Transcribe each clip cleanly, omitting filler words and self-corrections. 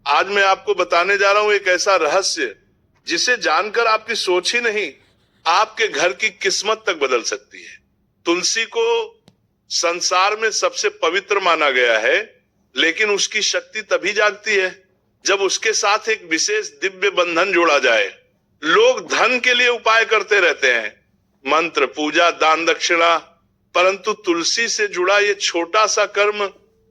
आज मैं आपको बताने जा रहा हूं एक ऐसा रहस्य जिसे जानकर आपकी सोच ही नहीं, आपके घर की किस्मत तक बदल सकती है। तुलसी को संसार में सबसे पवित्र माना गया है, लेकिन उसकी शक्ति तभी जागती है जब उसके साथ एक विशेष दिव्य बंधन जोड़ा जाए। लोग धन के लिए उपाय करते रहते हैं, मंत्र, पूजा, दान, दक्षिणा, परंतु तुलसी से जुड़ा ये छोटा सा कर्म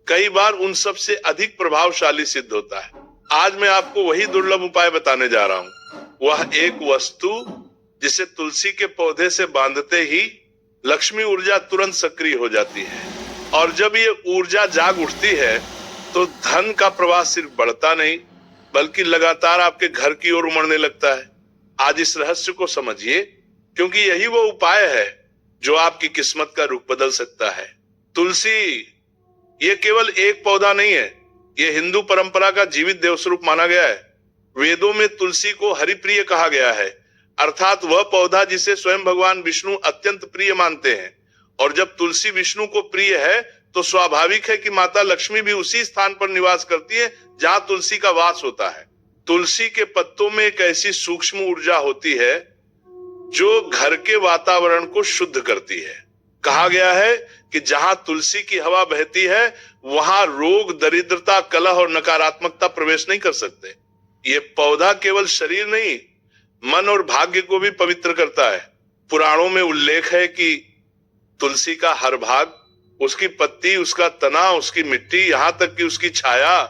कई बार उन सब से अधिक प्रभावशाली सिद्ध होता है। आज मैं आपको वही दुर्लभ उपाय बताने जा रहा हूं। वह एक वस्तु जिसे तुलसी के पौधे से बांधते ही लक्ष्मी ऊर्जा तुरंत सक्रिय हो जाती है, और जब ये ऊर्जा जाग उठती है तो धन का प्रवाह सिर्फ बढ़ता नहीं बल्कि लगातार आपके घर की ओर उमड़ने लगता है। आज इस रहस्य को समझिए, क्योंकि यही वो उपाय है जो आपकी किस्मत का रुख बदल सकता है। तुलसी ये केवल एक पौधा नहीं है, ये हिंदू परंपरा का जीवित देवस्वरूप माना गया है। वेदों में तुलसी को हरिप्रिय कहा गया है, अर्थात वह पौधा जिसे स्वयं भगवान विष्णु अत्यंत प्रिय मानते हैं। और जब तुलसी विष्णु को प्रिय है तो स्वाभाविक है कि माता लक्ष्मी भी उसी स्थान पर निवास करती है जहां तुलसी का वास होता है। तुलसी के पत्तों में एक ऐसी सूक्ष्म ऊर्जा होती है जो घर के वातावरण को शुद्ध करती है। कहा गया है कि जहां तुलसी की हवा बहती है वहां रोग, दरिद्रता, कलह और नकारात्मकता प्रवेश नहीं कर सकते। ये पौधा केवल शरीर नहीं, मन और भाग्य को भी पवित्र करता है। पुराणों में उल्लेख है कि तुलसी का हर भाग, उसकी पत्ती, उसका तना, उसकी मिट्टी, यहां तक कि उसकी छाया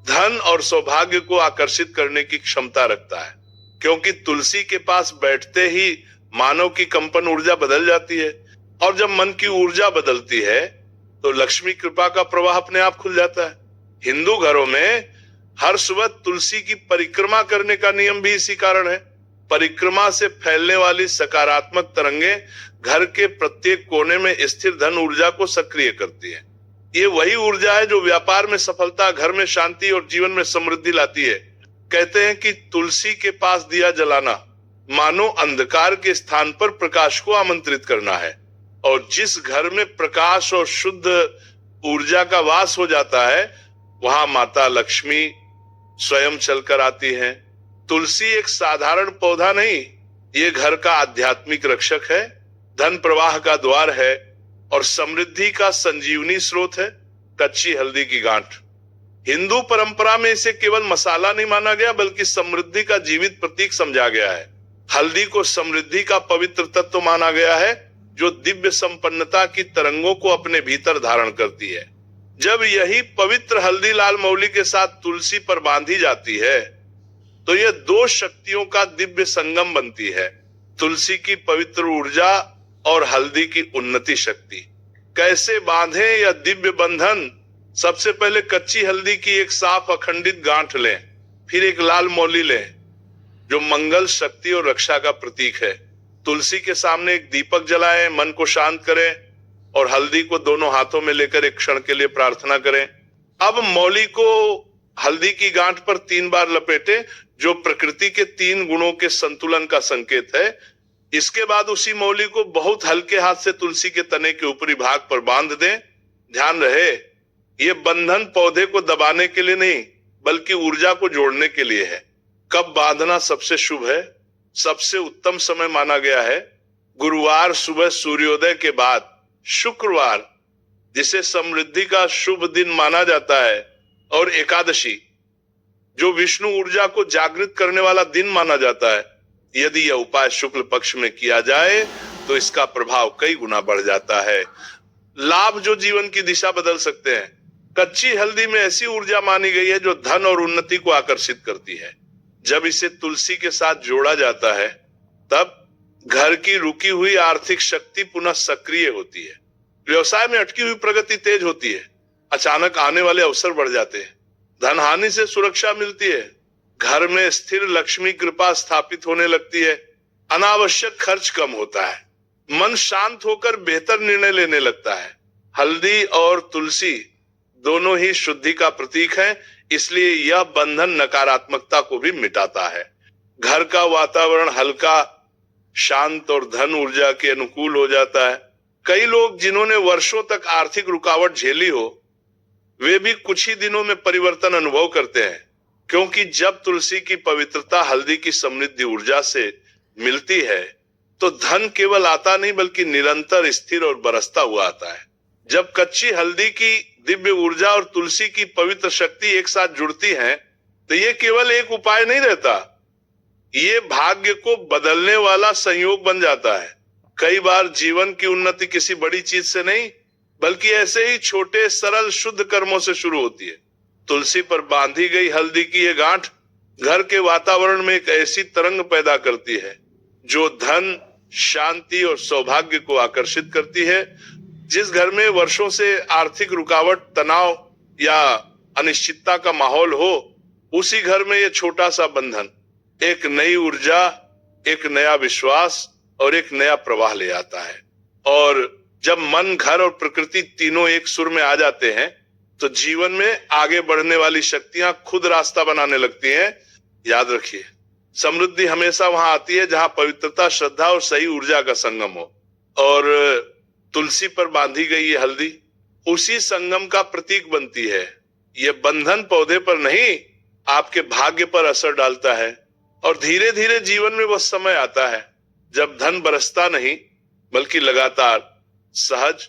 धन और सौभाग्य को आकर्षित करने की क्षमता रखता है। क्योंकि तुलसी के पास बैठते ही मानव की कंपन ऊर्जा बदल जाती है, और जब मन की ऊर्जा बदलती है तो लक्ष्मी कृपा का प्रवाह अपने आप खुल जाता है। हिंदू घरों में हर सुबह तुलसी की परिक्रमा करने का नियम भी इसी कारण है। परिक्रमा से फैलने वाली सकारात्मक तरंगे घर के प्रत्येक कोने में स्थिर धन ऊर्जा को सक्रिय करती है। ये वही ऊर्जा है जो व्यापार में सफलता, घर में शांति और जीवन में समृद्धि लाती है। कहते हैं कि तुलसी के पास दिया जलाना मानो अंधकार के स्थान पर प्रकाश को आमंत्रित करना है, और जिस घर में प्रकाश और शुद्ध ऊर्जा का वास हो जाता है वहां माता लक्ष्मी स्वयं चलकर आती हैं। तुलसी एक साधारण पौधा नहीं, ये घर का आध्यात्मिक रक्षक है, धन प्रवाह का द्वार है और समृद्धि का संजीवनी स्रोत है। कच्ची हल्दी की गांठ, हिंदू परंपरा में इसे केवल मसाला नहीं माना गया बल्कि समृद्धि का जीवित प्रतीक समझा गया है। हल्दी को समृद्धि का पवित्र तत्व माना गया है जो दिव्य संपन्नता की तरंगों को अपने भीतर धारण करती है। जब यही पवित्र हल्दी लाल मौली के साथ तुलसी पर बांधी जाती है तो यह दो शक्तियों का दिव्य संगम बनती है, तुलसी की पवित्र ऊर्जा और हल्दी की उन्नति शक्ति। कैसे बांधे यह दिव्य बंधन? सबसे पहले कच्ची हल्दी की एक साफ अखंडित गांठ लें, फिर एक लाल मौली लें जो मंगल, शक्ति और रक्षा का प्रतीक है। तुलसी के सामने एक दीपक जलाएं, मन को शांत करें और हल्दी को दोनों हाथों में लेकर एक क्षण के लिए प्रार्थना करें। अब मौली को हल्दी की गांठ पर 3 बार लपेटें, जो प्रकृति के 3 गुणों के संतुलन का संकेत है। इसके बाद उसी मौली को बहुत हल्के हाथ से तुलसी के तने के ऊपरी भाग पर बांध दें। ध्यान रहे, ये बंधन पौधे को दबाने के लिए नहीं बल्कि ऊर्जा को जोड़ने के लिए है। कब बांधना सबसे शुभ है? सबसे उत्तम समय माना गया है गुरुवार सुबह सूर्योदय के बाद, शुक्रवार जिसे समृद्धि का शुभ दिन माना जाता है, और एकादशी जो विष्णु ऊर्जा को जागृत करने वाला दिन माना जाता है। यदि यह उपाय शुक्ल पक्ष में किया जाए तो इसका प्रभाव कई गुना बढ़ जाता है। लाभ जो जीवन की दिशा बदल सकते हैं। कच्ची हल्दी में ऐसी ऊर्जा मानी गई है जो धन और उन्नति को आकर्षित करती है। जब इसे तुलसी के साथ जोड़ा जाता है तब घर की रुकी हुई आर्थिक शक्ति पुनः सक्रिय होती है, व्यवसाय में अटकी हुई प्रगति तेज होती है, अचानक आने वाले अवसर बढ़ जाते हैं, धन हानि से सुरक्षा मिलती है, घर में स्थिर लक्ष्मी कृपा स्थापित होने लगती है, अनावश्यक खर्च कम होता है, मन शांत होकर बेहतर निर्णय लेने लगता है। हल्दी और तुलसी दोनों ही शुद्धि का प्रतीक हैं, इसलिए यह बंधन नकारात्मकता को भी मिटाता है। घर का वातावरण हल्का, शांत और धन ऊर्जा के अनुकूल हो जाता है। कई लोग जिन्होंने वर्षों तक आर्थिक रुकावट झेली हो, वे भी कुछ ही दिनों में परिवर्तन अनुभव करते हैं। क्योंकि जब तुलसी की पवित्रता हल्दी की समृद्धि ऊर्जा से मिलती है तो धन केवल आता नहीं बल्कि निरंतर स्थिर और बरसता हुआ आता है। जब कच्ची हल्दी की दिव्य ऊर्जा और तुलसी की पवित्र शक्ति एक साथ जुड़ती हैं, तो ये केवल एक उपाय नहीं रहता, ये भाग्य को बदलने वाला संयोग बन जाता है। कई बार जीवन की उन्नति किसी बड़ी चीज से नहीं बल्कि ऐसे ही छोटे सरल शुद्ध कर्मों से शुरू होती है। तुलसी पर बांधी गई हल्दी की ये गांठ घर के वातावरण में एक ऐसी तरंग पैदा करती है जो धन, शांति और सौभाग्य को आकर्षित करती है। जिस घर में वर्षों से आर्थिक रुकावट, तनाव या अनिश्चितता का माहौल हो, उसी घर में ये छोटा सा बंधन एक नई ऊर्जा, एक नया विश्वास और एक नया प्रवाह ले आता है। और जब मन, घर और प्रकृति तीनों एक सुर में आ जाते हैं तो जीवन में आगे बढ़ने वाली शक्तियां खुद रास्ता बनाने लगती हैं। याद रखिए, समृद्धि हमेशा वहां आती है जहां पवित्रता, श्रद्धा और सही ऊर्जा का संगम हो। और तुलसी पर बांधी गई ये हल्दी उसी संगम का प्रतीक बनती है। ये बंधन पौधे पर नहीं, आपके भाग्य पर असर डालता है और धीरे धीरे जीवन में वह समय आता है जब धन बरसता नहीं बल्कि लगातार सहज,